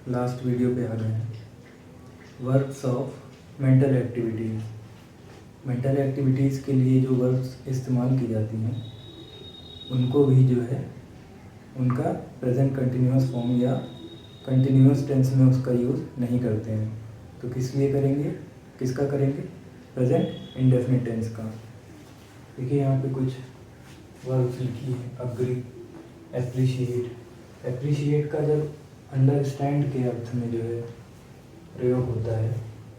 Last video पे आ गए हैं। Verbs of mental activities. Mental activities के लिए जो वर्ब्स इस्तेमाल की जाती हैं उनको भी जो है उनका प्रेजेंट कंटिन्यूअस फॉर्म या कंटिन्यूअस टेंस में उसका यूज़ नहीं करते हैं। तो किस लिए करेंगे, किसका करेंगे? प्रेजेंट इंडेफिनिट टेंस का। देखिए यहाँ पे कुछ वर्ब्स लिखी है। Agree, appreciate. एप्रिशिएट का जब अंडरस्टैंड के अर्थ में जो है प्रयोग होता है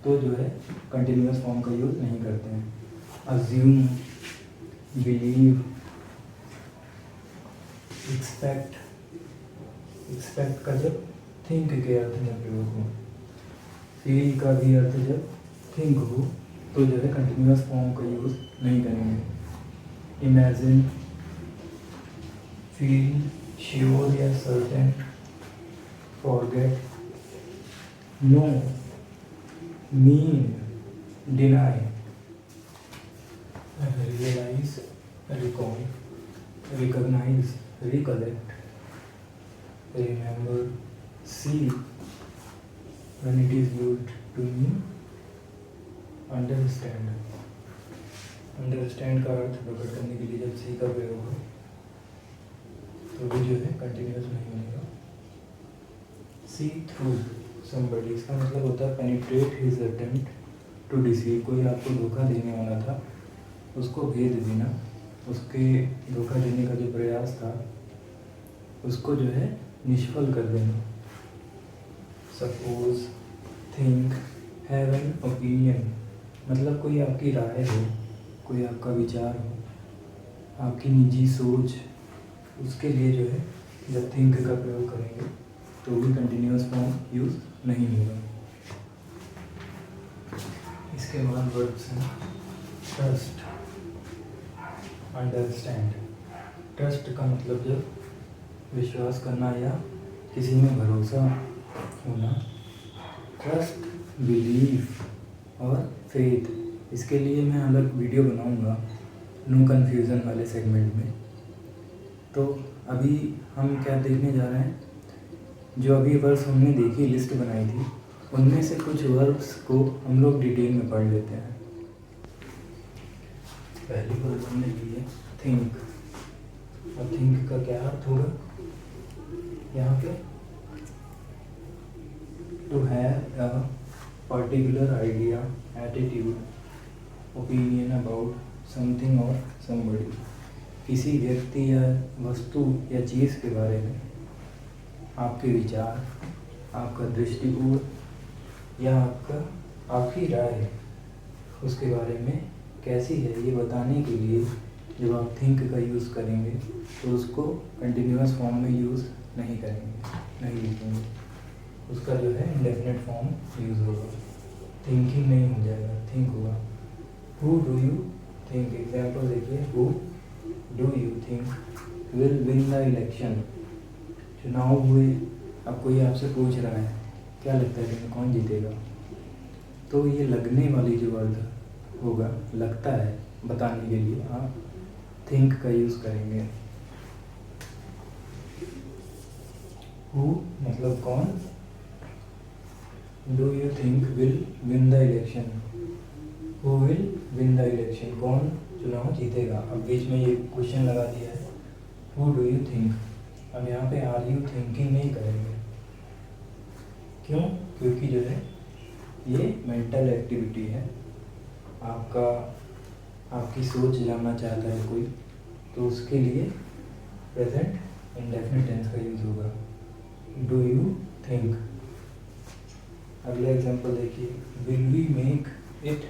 तो जो है कंटिन्यूअस फॉर्म का यूज़ नहीं करते हैं। Assume, believe, expect. एक्सपेक्ट का जब थिंक के अर्थ में प्रयोग हो, फील का भी अर्थ जब थिंक हो तो जो है कंटिन्यूअस फॉर्म का यूज़ नहीं करेंगे। इमेजिन, फील, श्योर या certain, forget, no, mean, deny, realise, recall, recognise, recollect, remember, see when it is used to mean understand. Understand का अर्थ प्रकट करने के लिए जब सी का प्रयोग हो तो भी जो है कंटिन्यूअस नहीं बनेगा। सी थ्रू समबडी, इसका मतलब होता है penetrate his attempt to deceive. कोई आपको धोखा देने वाला था, उसको भेद देना, उसके धोखा देने का जो प्रयास था उसको जो है निष्फल कर देना। Suppose, think, have an opinion, मतलब कोई आपकी राय हो, कोई आपका विचार हो, आपकी निजी सोच, उसके लिए जो है जब थिंक का प्रयोग करेंगे तो भी कंटिन्यूअस फॉर्म यूज़ नहीं होगा। इसके बाद वर्ब्स हैं ट्रस्ट, अंडरस्टैंड। ट्रस्ट का मतलब जब विश्वास करना या किसी में भरोसा होना। ट्रस्ट, बिलीफ और फेथ, इसके लिए मैं अलग वीडियो बनाऊंगा नो कन्फ्यूज़न वाले सेगमेंट में। तो अभी हम क्या देखने जा रहे हैं, जो अभी वर्ब्स हमने देखी, लिस्ट बनाई थी, उनमें से कुछ वर्ब्स को हम लोग डिटेल में पढ़ लेते हैं। पहली वर्ब हमने ली है थिंक। और थिंक का क्या अर्थ होगा यहाँ पे? To have a particular idea, attitude, opinion about something और समबडी। किसी व्यक्ति या वस्तु या चीज़ के बारे में आपके विचार, आपका दृष्टिकोण या आपकी राय उसके बारे में कैसी है ये बताने के लिए जब आप थिंक का यूज़ करेंगे तो उसको कंटिन्यूअस फॉर्म में यूज़ नहीं करेंगे, नहीं लिखेंगे। उसका जो है इंडेफिनिट फॉर्म यूज़ होगा। थिंकिंग नहीं हो जाएगा, थिंक होगा। Who do you think, example देखिए, who do you think will win the election. चुनाव हुए, अब कोई आपसे पूछ रहा है क्या लगता है कि कौन जीतेगा, तो ये लगने वाली जो वर्ड होगा, लगता है, बताने के लिए आप थिंक का यूज़ करेंगे। हु मतलब कौन, do you think will win the election, who will win the election, कौन चुनाव जीतेगा। अब बीच में ये क्वेश्चन लगा दिया है, हु डू यू थिंक। अब यहाँ पे आर यू थिंकिंग नहीं करेंगे, क्यों? क्योंकि जो है ये मेंटल एक्टिविटी है, आपकी सोच जानना चाहता है कोई, तो उसके लिए प्रेजेंट इंडेफिनिट टेंस का यूज़ होगा, डू यू थिंक। अगला एग्जांपल देखिए, will we make it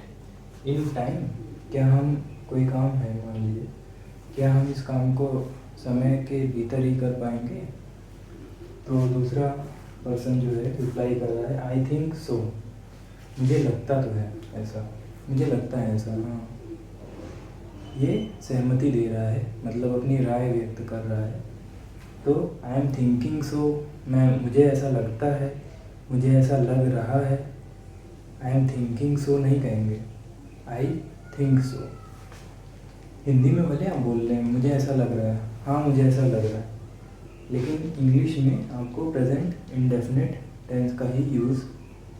in time. क्या हम, कोई काम है मान लीजिए, क्या हम इस काम को समय के भीतर ही कर पाएंगे? तो दूसरा पर्सन जो है रिप्लाई कर रहा है, आई थिंक सो, मुझे लगता तो है ऐसा, मुझे लगता है ऐसा। हाँ, ये सहमति दे रहा है, मतलब अपनी राय व्यक्त कर रहा है। तो आई एम थिंकिंग सो, मुझे ऐसा लगता है, मुझे ऐसा लग रहा है। आई एम थिंकिंग सो नहीं कहेंगे, आई थिंक सो। हिंदी में भले आप बोल रहे हैं मुझे ऐसा लग रहा है, हाँ मुझे ऐसा लग रहा है, लेकिन इंग्लिश में आपको प्रेजेंट इंडेफिनिट टेंस का ही यूज़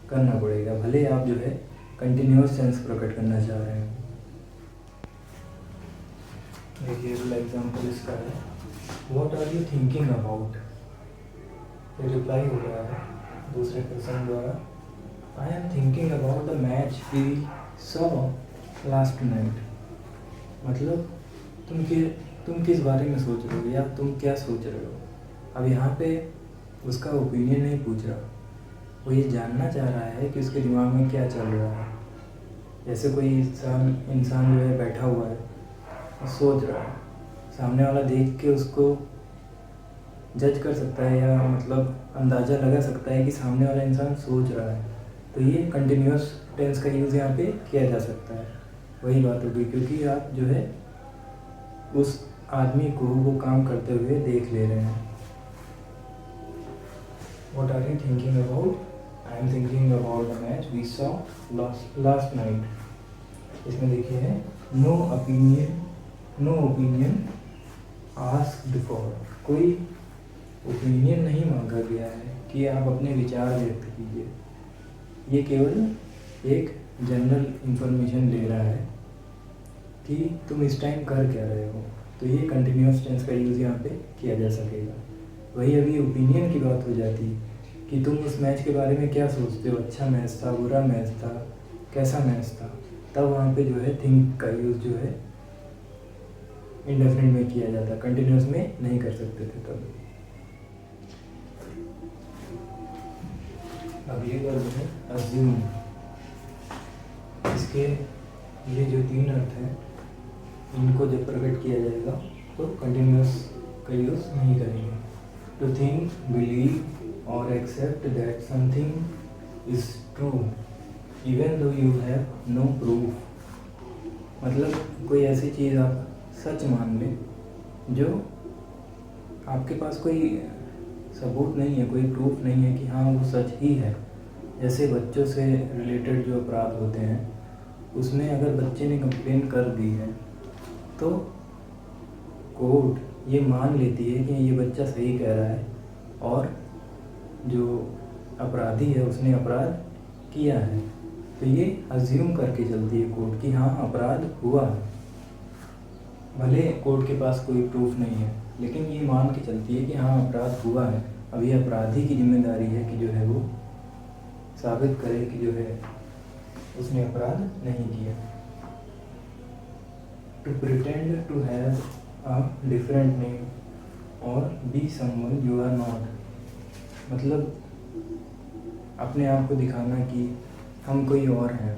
करना पड़ेगा, भले आप जो है कंटिन्यूस टेंस प्रकट करना चाह रहे हैं। देखिए अगला एग्जाम्पल इसका है, what are you thinking about. Reply हो रहा है दूसरे पर्सन द्वारा, I am thinking about the match we saw last night. मतलब तुम किस बारे में सोच रहे हो या तुम क्या सोच रहे हो। अब यहाँ पे उसका ओपिनियन नहीं पूछ रहा, वो ये जानना चाह रहा है कि उसके दिमाग में क्या चल रहा है। जैसे कोई इंसान जो है बैठा हुआ है और सोच रहा है, सामने वाला देख के उसको जज कर सकता है या मतलब अंदाज़ा लगा सकता है कि सामने वाला इंसान सोच रहा है, तो ये कंटिन्यूस टेंस का यूज़ यहाँ पे किया जा सकता है। वही बात होगी, क्योंकि आप जो है उस आदमी को वो काम करते हुए देख ले रहे हैं। What are you thinking about? I am thinking about the match we saw last night. इसमें देखिए है no opinion asked for। कोई ओपिनियन नहीं मांगा गया है कि आप अपने विचार व्यक्त कीजिए। ये केवल एक जनरल इंफॉर्मेशन ले रहा है कि तुम इस टाइम कर क्या रहे हो, तो ये कंटिन्यूस टेंस का यूज़ यहाँ पे किया जा सकेगा। वही अभी ओपिनियन की बात हो जाती कि तुम उस मैच के बारे में क्या सोचते हो, अच्छा मैच था, बुरा मैच था, कैसा मैच था, तब वहाँ पे जो है थिंक का यूज़ जो है इंडेफिनिट में किया जाता, कंटिन्यूस में नहीं कर सकते थे तब। अगली वर्ब है अज्यूम। इसके ये जो 3 अर्थ हैं, इनको जब प्रकट किया जाएगा तो कंटिन्यूस का यूज़ नहीं करेंगे। टू थिंक, बिलीव और accept that something is true even though you have no proof. मतलब कोई ऐसी चीज़ आप सच मान लें जो आपके पास कोई सबूत नहीं है, कोई प्रूफ नहीं है कि हाँ वो सच ही है। जैसे बच्चों से रिलेटेड जो अपराध होते हैं, उसमें अगर बच्चे ने कंप्लेन कर दी है तो कोर्ट ये मान लेती है कि ये बच्चा सही कह रहा है और जो अपराधी है उसने अपराध किया है, तो ये अज्यूम करके चलती है कोर्ट कि हाँ अपराध हुआ है। भले कोर्ट के पास कोई प्रूफ नहीं है, लेकिन ये मान के चलती है कि हाँ अपराध हुआ है। अब ये अपराधी की जिम्मेदारी है कि जो है वो साबित करे कि जो है उसने अपराध नहीं किया। To pretend to have a different name और be someone you are not. मतलब अपने आप को दिखाना कि हम कोई और हैं।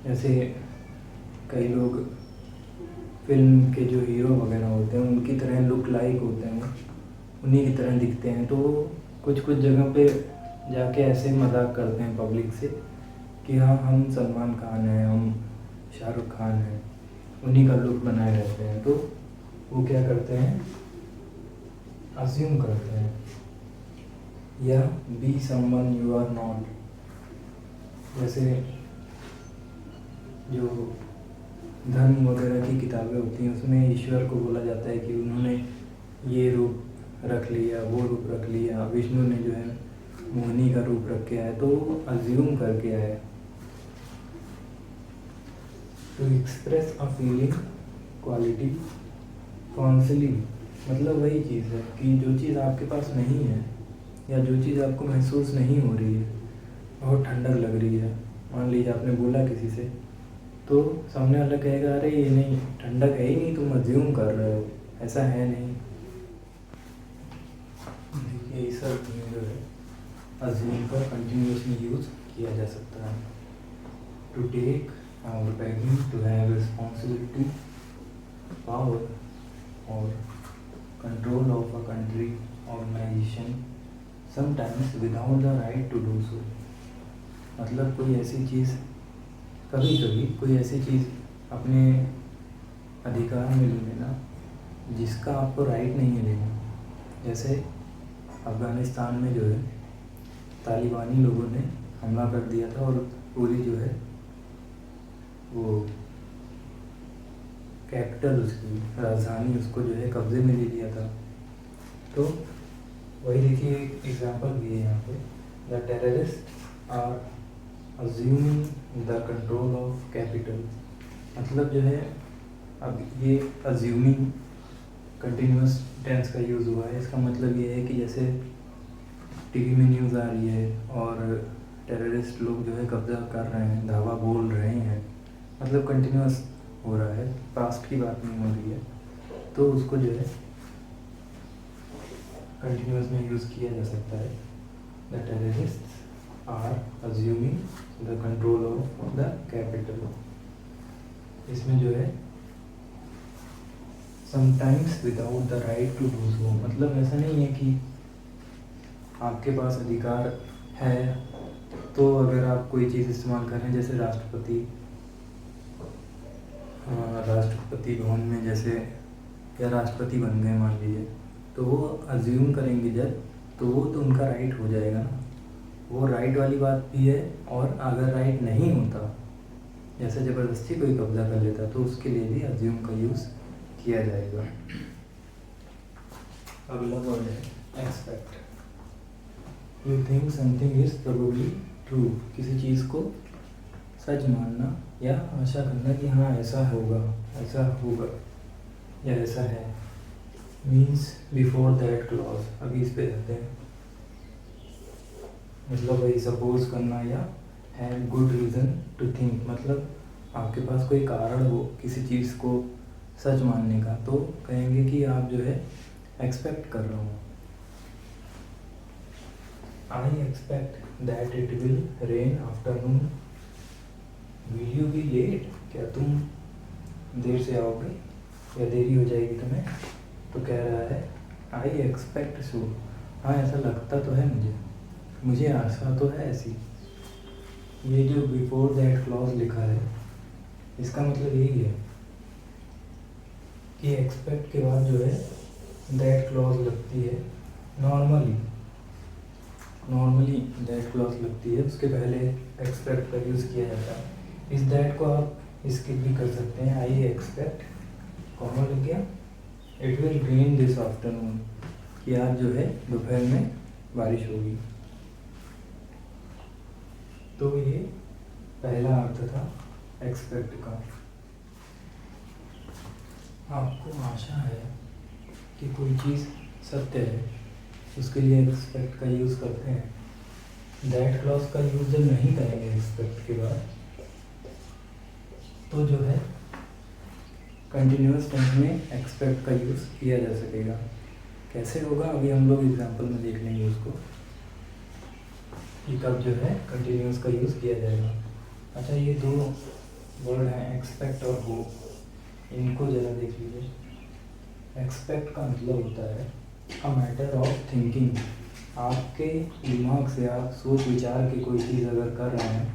जैसे कई लोग फिल्म के जो हीरो वगैरह होते हैं उनकी तरह लुक लाइक होते हैं, उन्हीं की तरह दिखते हैं, तो कुछ जगह पे जाके ऐसे मजाक करते हैं पब्लिक से कि हाँ हम सलमान खान हैं, हम शाहरुख खान हैं, उन्हीं का लुक बनाए रहते हैं। तो वो क्या करते हैं, अज्यूम करते हैं। या be someone you are not. जैसे जो धर्म वगैरह की किताबें होती हैं उसमें ईश्वर को बोला जाता है कि उन्होंने ये रूप रख लिया, वो रूप रख लिया, विष्णु ने जो है मोहिनी का रूप रख के आया, तो अज्यूम करके आया। To express a feeling quality consciously. मतलब वही चीज़ है कि जो चीज़ आपके पास नहीं है या जो चीज़ आपको महसूस नहीं हो रही है, बहुत ठंडक लग रही है, मान लीजिए आपने बोला किसी से, तो सामने वाला कहेगा अरे ये नहीं, ठंडक है ही नहीं, तुम अज्यूम कर रहे हो, ऐसा है नहीं। देखिए इस अर्थ में जो है अज्यूम का कंटिन्यूसली यूज़ किया जा सकता है। टू टेक और begging to have responsibility, power or control of a country, organization, sometimes without the right to do so। मतलब कोई ऐसी चीज़, कभी कभी कोई ऐसी चीज़ अपने अधिकार में ले लेना जिसका आपको राइट नहीं है लेना। जैसे अफ़गानिस्तान में जो है तालिबानी लोगों ने हमला कर दिया था और पूरी जो है वो कैपिटल, उसकी राजधानी, उसको जो है कब्ज़े में ले लिया था। तो वही देखिए एक एग्जांपल भी है यहाँ पे, the terrorist are assuming the control of capital. मतलब जो है अब ये अज्यूमिंग कंटिन्यूस टेंस का यूज़ हुआ है। इसका मतलब ये है कि जैसे टीवी में न्यूज़ आ रही है और टेररिस्ट लोग जो है कब्जा कर रहे हैं, धावा बोल रहे हैं, मतलब कंटिन्यूस हो रहा है, पास्ट की बात नहीं हो रही है, तो उसको जो है कंटिन्यूस में यूज़ किया जा सकता है। The terrorist are assuming the control of the capital. इसमें जो है sometimes without the right to do so, मतलब ऐसा नहीं है कि आपके पास अधिकार है तो अगर आप कोई चीज़ इस्तेमाल कर रहे हैं, जैसे राष्ट्रपति भवन में जैसे या राष्ट्रपति बन गए मान लीजिए, तो वो अज्यूम करेंगे जब, तो वो तो उनका राइट हो जाएगा ना, वो राइट वाली बात भी है। और अगर राइट नहीं होता, जैसे ज़बरदस्ती कोई कब्जा कर लेता, तो उसके लिए भी अज्यूम का यूज़ किया जाएगा। अगला वर्ड है expect. You think something is probably true, किसी चीज़ को सच मानना या आशा करना कि हाँ ऐसा होगा या ऐसा है। मीन्स बिफोर दैट क्लॉज, अभी इस पे रहते हैं, मतलब वही सपोज करना या have good reason to think, मतलब आपके पास कोई कारण हो किसी चीज़ को सच मानने का, तो कहेंगे कि आप जो है एक्सपेक्ट कर रहा हूँ। I expect that it will rain afternoon, will you be late, क्या तुम देर से आओगे या देरी हो जाएगी तुम्हें। तो कह रहा है आई एक्सपेक्ट सो, हाँ ऐसा लगता तो है मुझे आशा तो है ऐसी। ये जो बिफोर दैट क्लॉज लिखा है, इसका मतलब यही है कि एक्सपेक्ट के बाद जो है दैट क्लॉज लगती है। नॉर्मली दैट क्लॉज लगती है, उसके पहले एक्सपेक्ट का यूज़ किया जाता है। इस दैट को आप स्किप भी कर सकते हैं। आई एक्सपेक्ट कॉमा लग गया, it will rain this afternoon, कि आज जो है दोपहर में बारिश होगी। तो ये पहला अर्थ था एक्सपेक्ट का। आपको आशा है कि कोई चीज़ सत्य है, उसके लिए एक्सपेक्ट का यूज़ करते हैं। दैट क्लॉज का यूज़ जब नहीं करेंगे एक्सपेक्ट के बाद, तो जो है कंटिन्यूअस टेंस में एक्सपेक्ट का यूज़ किया जा सकेगा। कैसे होगा अभी हम लोग एग्जांपल में देख लेंगे उसको, कि कब जो है कंटिन्यूअस का यूज़ किया जाएगा। अच्छा, ये दो वर्ड हैं एक्सपेक्ट और होप, इनको ज़रा देख लीजिए। एक्सपेक्ट का मतलब होता है अ मैटर ऑफ थिंकिंग, आपके दिमाग से आप सोच विचार के कोई चीज़ अगर कर रहे हैं,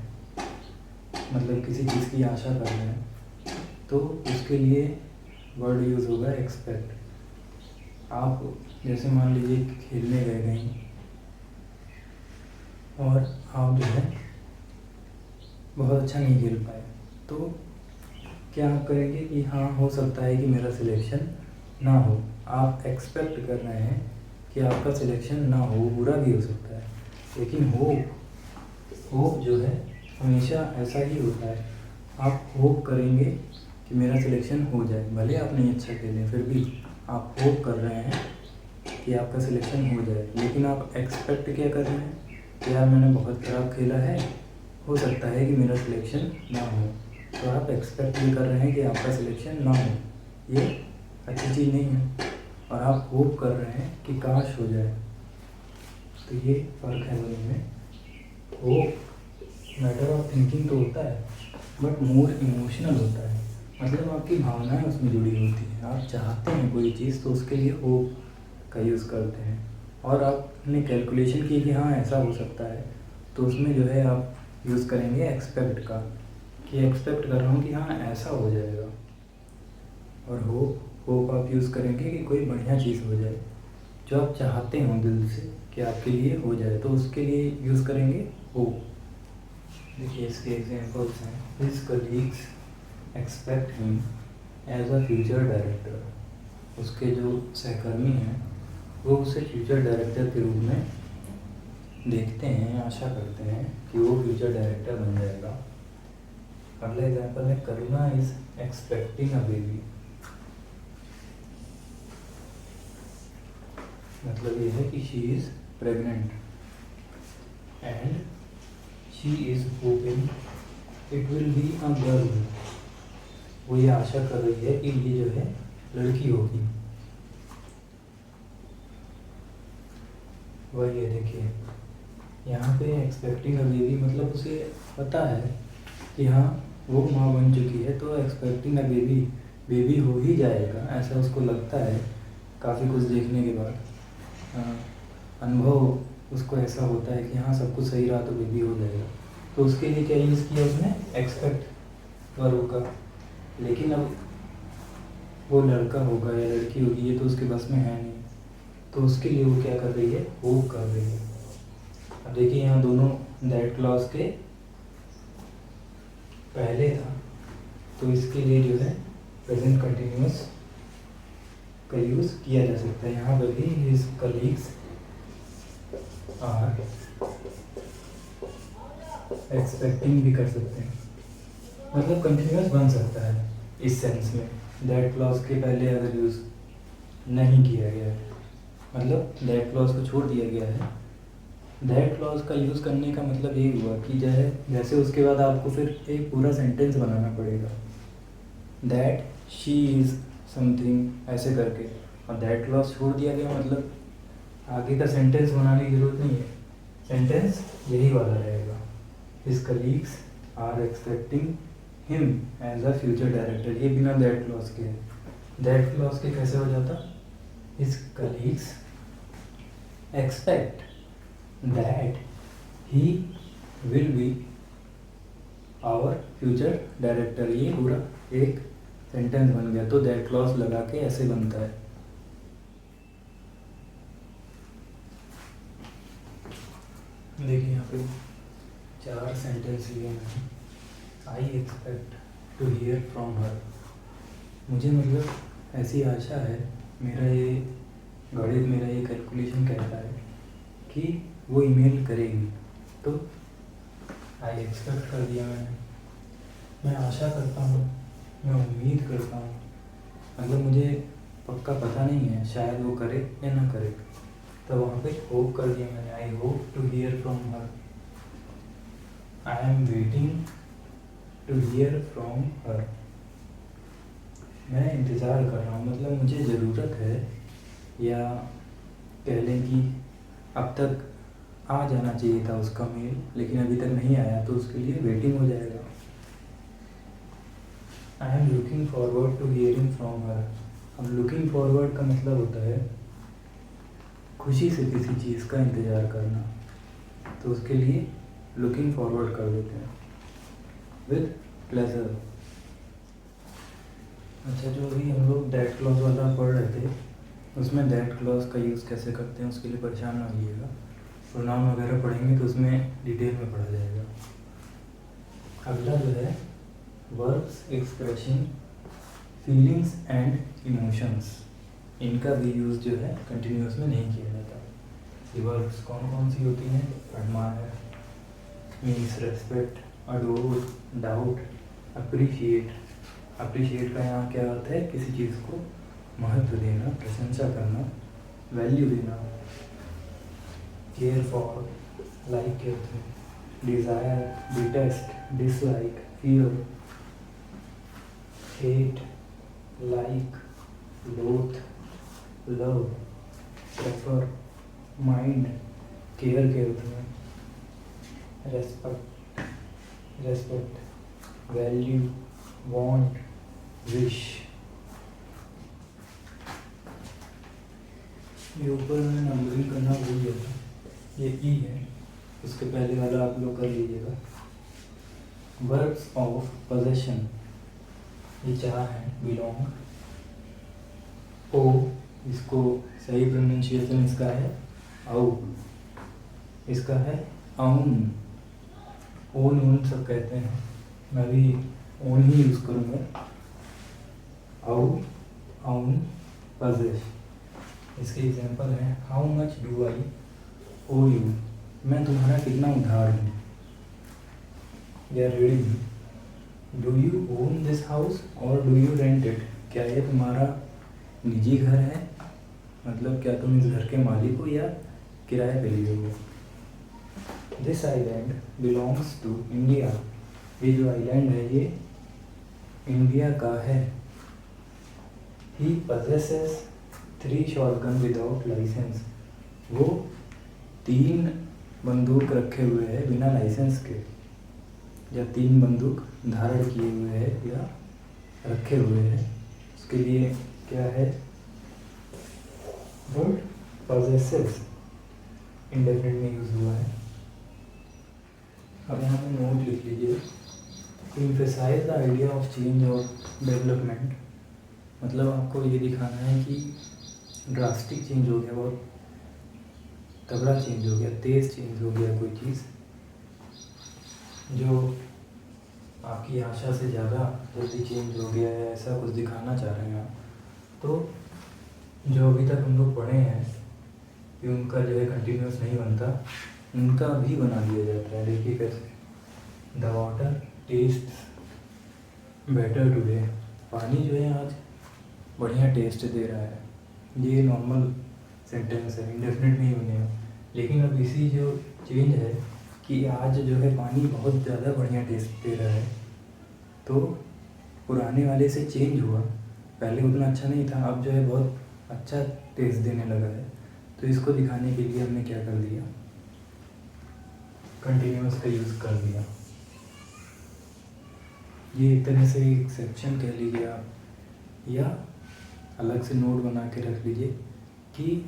मतलब किसी चीज़ की आशा कर रहे हैं, तो उसके लिए वर्ड यूज़ होगा एक्सपेक्ट। आप जैसे मान लीजिए खेलने गए कहीं और आप जो है बहुत अच्छा नहीं खेल पाए, तो क्या आप करेंगे कि हाँ हो सकता है कि मेरा सिलेक्शन ना हो। आप एक्सपेक्ट कर रहे हैं कि आपका सिलेक्शन ना हो, बुरा भी हो सकता है, लेकिन होप जो है हमेशा ऐसा ही होता है। आप होप करेंगे कि मेरा सिलेक्शन हो जाए, भले आप नहीं अच्छा खेलें, फिर भी आप होप कर रहे हैं कि आपका सिलेक्शन हो जाए। लेकिन आप एक्सपेक्ट क्या कर रहे हैं कि यार मैंने बहुत ख़राब खेला है, हो सकता है कि मेरा सिलेक्शन ना हो। तो आप एक्सपेक्ट ये कर रहे हैं कि आपका सिलेक्शन ना हो, ये अच्छी चीज़ नहीं है। और आप होप कर रहे हैं कि काश हो जाए। तो ये फ़र्क है दोनों में। होप मैटर ऑफ थिंकिंग तो होता है, बट मोर इमोशनल होता है, मतलब आपकी भावनाएं उसमें जुड़ी होती हैं। आप चाहते हैं कोई चीज़, तो उसके लिए होप का यूज़ करते हैं। और आपने कैलकुलेशन की कि हाँ ऐसा हो सकता है, तो उसमें जो है आप यूज़ करेंगे एक्सपेक्ट का, कि एक्सपेक्ट कर रहा हूँ कि हाँ ऐसा हो जाएगा। और होप आप यूज़ करेंगे कि कोई बढ़िया चीज़ हो जाए, जो आप चाहते हो दिल से कि आपके लिए हो जाए, तो उसके लिए यूज़ करेंगे होप। देखिए इसके एग्जांपल्स हैं, his colleagues expect him as a future director. उसके जो सहकर्मी हैं वो उसे फ्यूचर डायरेक्टर के रूप में देखते हैं, आशा करते हैं कि वो फ्यूचर डायरेक्टर बन जाएगा। अगला एग्जाम्पल है करुणा इज एक्सपेक्टिंग अ बेबी। मतलब ये है कि she is pregnant and she is hoping it will be a girl. वो ये आशा कर रही है कि ये जो है लड़की होगी। वही है, देखिए यहाँ पे एक्सपेक्टिंग अ बेबी, मतलब उसे पता है कि हाँ वो माँ बन चुकी है, तो एक्सपेक्टिंग अ बेबी, बेबी हो ही जाएगा ऐसा उसको लगता है। काफ़ी कुछ देखने के बाद अनुभव उसको ऐसा होता है कि हाँ सब कुछ सही रहा तो बेबी हो जाएगा। तो उसके लिए क्या यूज़ किया उसने, एक्सपेक्ट वर्ब का। लेकिन अब वो लड़का होगा या लड़की होगी ये तो उसके बस में है नहीं, तो उसके लिए वो क्या कर रही है, होप कर रही है। अब देखिए यहाँ दोनों दैट क्लॉज के पहले था, तो इसके लिए जो है प्रेजेंट कंटिन्यूअस का यूज़ किया जा सकता है। यहाँ पर भी हिज कलीग्स आर एक्सपेक्टिंग भी कर सकते हैं, मतलब कंटिन्यूअस बन सकता है इस सेंस में। दैट क्लॉज के पहले अगर यूज़ नहीं किया गया है, मतलब दैट क्लॉज को छोड़ दिया गया है, दैट क्लॉज का यूज़ करने का मतलब ये हुआ कि जैसे उसके बाद आपको फिर एक पूरा सेंटेंस बनाना पड़ेगा, दैट शी इज़ समथिंग ऐसे करके, और दैट क्लॉज छोड़ दिया गया मतलब आगे का सेंटेंस बनाने की जरूरत नहीं है, सेंटेंस यही वाला रहेगा। His colleagues are expecting him as a future director, ये बिना दैट क्लॉज के है। दैट क्लॉज के कैसे हो जाता, his colleagues expect that he will be our future director, ये पूरा एक सेंटेंस बन गया। तो that clause लगा के ऐसे बनता है। देखिए यहाँ पे 4 सेंटेंस लिए हैं। I expect to hear from her, मुझे मतलब ऐसी आशा है, मेरा ये गणित, मेरा ये कैलकुलेशन कहता है कि वो ईमेल करेगी। तो आई एक्सपेक्ट कर दिया मैंने, मैं आशा करता हूँ, मैं उम्मीद करता हूँ, मतलब मुझे पक्का पता नहीं है शायद वो करे या ना करे, तो वहाँ पे होप कर दिया मैंने, I hope to hear from her, I am waiting to hear from her, मैं इंतज़ार कर रहा हूँ, मतलब मुझे ज़रूरत है, या कह लें कि अब तक आ जाना चाहिए था उसका मेल, लेकिन अभी तक नहीं आया, तो उसके लिए वेटिंग हो जाएगा। I am looking forward to hearing from her, अब लुकिंग फॉरवर्ड का मतलब होता है खुशी से किसी चीज़ का इंतज़ार करना, तो उसके लिए लुकिंग फॉरवर्ड कर देते हैं विद प्लेजर। अच्छा, जो अभी हम लोग दैट क्लॉज वाला पढ़ रहे थे, उसमें दैट क्लॉज का यूज़ कैसे करते हैं उसके लिए परेशान ना होइएगा, प्रोनाउन वगैरह पढ़ेंगे तो उसमें डिटेल में पढ़ा जाएगा। अगला जो है verbs expressing feelings and emotions, इनका भी यूज़ जो है कंटिन्यूअस में नहीं किया जाता। ये वर्ब्स कौन कौन सी होती हैं, admire, means respect, adore, doubt, appreciate. Appreciate का यहाँ क्या अर्थ है, किसी चीज़ को महत्व देना, प्रशंसा करना, वैल्यू देना। केयर फॉर, लाइक के होते हैं, desire, detest, dislike, fear, hate, like, लोथ, लव, प्रेफर, माइंड, केयर के होते हैं, respect, respect, value, want, wish. ये ऊपर में नंबरिंग करना भूल गया था, ये ई है, उसके पहले वाला आप लोग कर लीजिएगा। वर्ब्स ऑफ पोजेशन, ये 4 हैं, बिलोंग, ओ, इसको सही प्रोनाउंसिएशन इसका है आउ, इसका है आउन, ओन ओन सब कहते हैं, मैं भी ओन ही यूज़ करूँगा। आउ, आउन, पजेश। इसके एग्जांपल हैं, how much do I owe you, मैं तुम्हारा कितना उधार हूँ या ऋणी हूँ। Do you own this house और डू यू रेंट इट? क्या ये तुम्हारा निजी घर है, मतलब क्या तुम इस घर के मालिक हो या किराए पे लिए हो। This island belongs to India. ये जो आइलैंड है ये इंडिया का है। He possesses 3 shotgun without licence. वो 3 बंदूक रखे हुए हैं बिना लाइसेंस के, या 3 बंदूक धारण किए हुए हैं या रखे हुए हैं। उसके लिए क्या है, वर्ड possesses इंडेफिनिट में यूज हुआ है। अब यहाँ पे नोट लिख लीजिए, emphasize the idea of change और डेवलपमेंट। मतलब आपको ये दिखाना है कि ड्रास्टिक चेंज हो गया, बहुत तगड़ा चेंज हो गया, तेज़ चेंज हो गया कोई चीज़ जो आपकी आशा से ज़्यादा जल्दी चेंज हो गया है, ऐसा कुछ दिखाना चाह रहे हैं आप। तो जो अभी तक हम लोग पढ़े हैं कि उनका जो है कंटिन्यूस नहीं बनता, उनका भी बना दिया जाता है। देखिए कैसे, the water taste better today. पानी जो है आज बढ़िया टेस्ट दे रहा है। ये नॉर्मल सेंटेंस है, इंडेफिनिट नहीं बनेगा। लेकिन अब इसी जो चेंज है कि आज जो है पानी बहुत ज़्यादा बढ़िया टेस्ट दे रहा है, तो पुराने वाले से चेंज हुआ। पहले उतना अच्छा नहीं था, अब जो है बहुत अच्छा टेस्ट देने लगा है। तो इसको दिखाने के लिए हमने क्या कर दिया, कंटिन्यूस का यूज़ कर दिया। ये एक तरह से एक्सेप्शन कह लीजिए आप, या अलग से नोट बना के रख लीजिए कि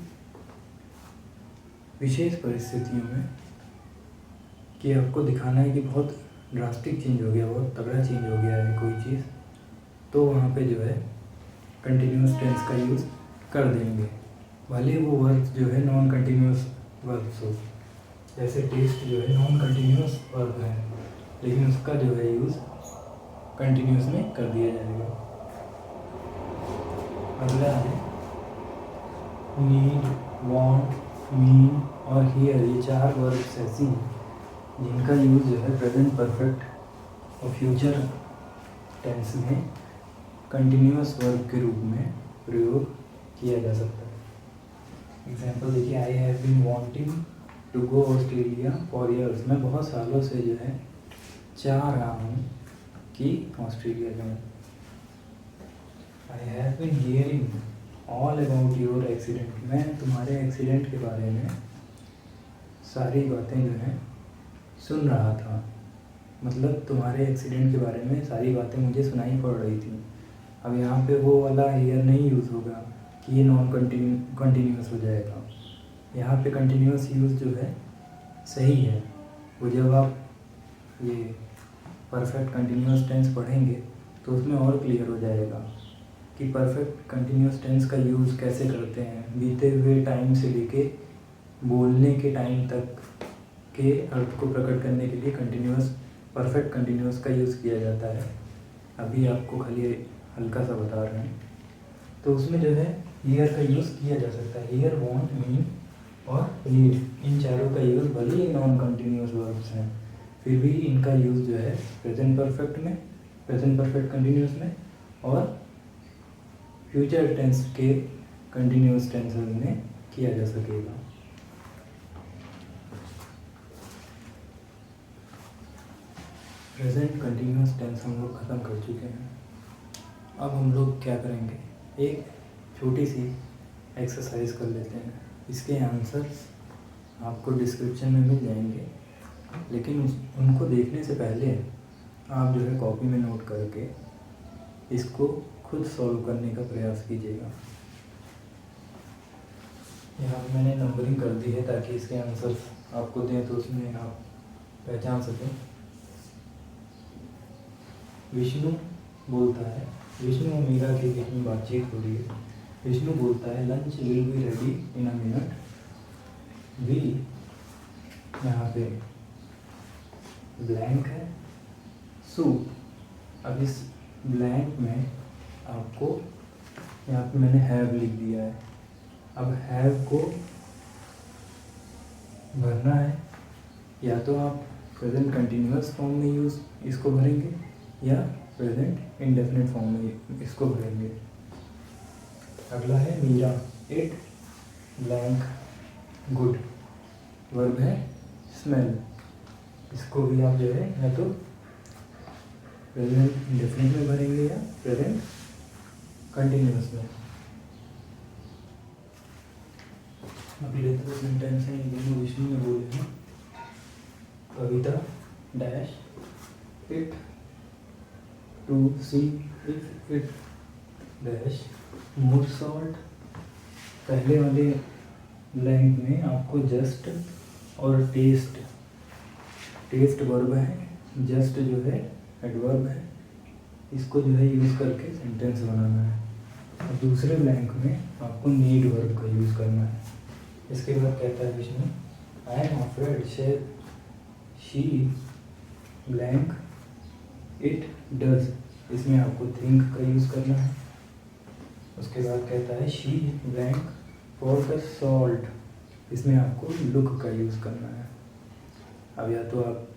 विशेष परिस्थितियों में कि आपको दिखाना है कि बहुत ड्रास्टिक चेंज हो गया, बहुत तगड़ा चेंज हो गया है कोई चीज़, तो वहाँ पे जो है कंटिन्यूस टेंस का यूज़ कर देंगे। भले वो वर्ब जो है नॉन कंटिन्यूस वर्ब्स हो, जैसे टेस्ट जो है नॉन कंटिन्यूस वर्ब है, लेकिन उसका जो है यूज़ कंटिन्यूस में कर दिया जाएगा। अगला है नीड, वांट, मीन और हियर। ये 4 वर्ब्स ऐसी हैं जिनका यूज़ जो है प्रेजेंट परफेक्ट और फ्यूचर टेंस में कंटिन्यूस वर्ब के रूप में प्रयोग किया जा सकता है। एग्जाम्पल देखिए, I have been wanting to go Australia for years. मैं बहुत सालों से जो है चाह रहा हूँ कि ऑस्ट्रेलिया जाऊँ। I have been hearing all about your accident. मैं तुम्हारे एक्सीडेंट के बारे में सारी बातें जो हैं सुन रहा था। मतलब तुम्हारे एक्सीडेंट के बारे में सारी बातें मुझे सुनाई पड़ रही थी। अब यहाँ पे वो वाला हियर नहीं यूज़ होगा कि ये नॉन कंटिन्यूस हो जाएगा। यहाँ पे कंटिन्यूस यूज़ जो है सही है। वो जब आप ये परफेक्ट कंटिन्यूस टेंस पढ़ेंगे तो उसमें और क्लियर हो जाएगा कि परफेक्ट कंटिन्यूस टेंस का यूज़ कैसे करते हैं। बीते हुए टाइम से लेके बोलने के टाइम तक के अर्थ को प्रकट करने के लिए कंटिन्यूस, परफेक्ट कंटिन्यूस का यूज़ किया जाता है। अभी आपको खाली हल्का सा बता रहे हैं। तो उसमें जो है हियर का यूज़ किया जा सकता है। हियर, वांट, मीन और नीड, इन चारों का यूज़ भले ही नॉन कंटिन्यूस वर्ब्स हैं, फिर भी इनका यूज़ जो है प्रेजेंट परफेक्ट में, प्रेजेंट परफेक्ट कंटिन्यूस में और फ्यूचर टेंस के कंटिन्यूस टेंसेस में किया जा सकेगा। प्रेजेंट कंटिन्यूस टेंस हम लोग ख़त्म कर चुके हैं। अब हम लोग क्या करेंगे, एक छोटी सी एक्सरसाइज कर लेते हैं। इसके आंसर्स आपको डिस्क्रिप्शन में मिल जाएंगे, लेकिन उनको देखने से पहले आप जो है कॉपी में नोट करके इसको खुद सॉल्व करने का प्रयास कीजिएगा। यहाँ मैंने नंबरिंग कर दी है ताकि इसके आंसर्स आपको दें तो उसमें आप पहचान सकें। विष्णु बोलता है, विष्णु और मीरा की बीच में बातचीत हो रही है। विष्णु बोलता है lunch will be ready in a minute. We यहाँ पे ब्लैंक है, सूप। अब इस ब्लैंक में आपको यहाँ पे मैंने हैव लिख दिया है। अब हैव को भरना है या तो आप प्रेजेंट कंटिन्यूअस फॉर्म में यूज़ इसको भरेंगे या प्रेजेंट इंडेफिनिट फॉर्म में इसको भरेंगे। अगला है Meera it blank good, verb है स्मेल। इसको भी आप जो है या तो प्रेजेंट इंडेफिनिट में भरेंगे या प्रेजेंट कंटिन्यूअस में। अगले दो सेंटेंस हैं, ये दोनों विष्णु में बोले हैं। Kavita dash it to see if it dash more salt. पहले वाले ब्लैंक में आपको जस्ट और टेस्ट वर्ब है, जस्ट जो है एडवर्ब है, इसको जो है यूज़ करके सेंटेंस बनाना है। और दूसरे ब्लैंक में आपको नीड वर्ब का यूज़ करना है। इसके बाद कहता है Vishnu I am afraid she blank it does, इसमें आपको थिंक का यूज़ करना है। उसके बाद कहता है she blank for the salt, इसमें आपको लुक का यूज़ करना है। अब या तो आप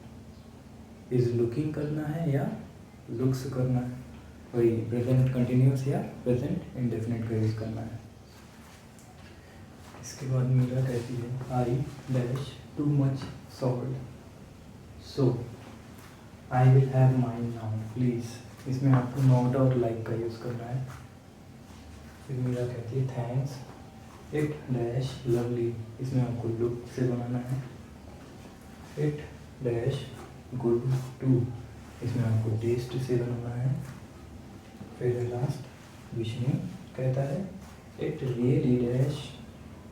इज लुकिंग करना है या लुक्स करना है, वही प्रेजेंट कंटिन्यूअस या प्रेजेंट इंडेफिनिट का यूज़ करना है। इसके बाद मीरा कहती है I dash too much salt so I will have mine now please, इसमें आपको नॉट और लाइक का यूज़ करना है। फिर मीरा कहती है थैंक्स इट डैश लवली, इसमें आपको लुक से बनाना है। इट डैश गुड टू, इसमें आपको टेस्ट से बनाना है। फिर लास्ट विष्णु कहता है it really dash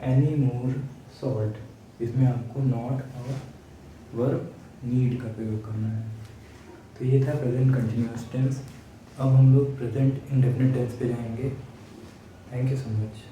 any more salt, इसमें आपको नॉट और वर्ब नीड का प्रयोग करना है। तो ये था प्रेजेंट कंटिन्यूअस टेंस। अब हम लोग प्रेजेंट इंडेफिनिट टेंस पे जाएंगे। Thank you so much.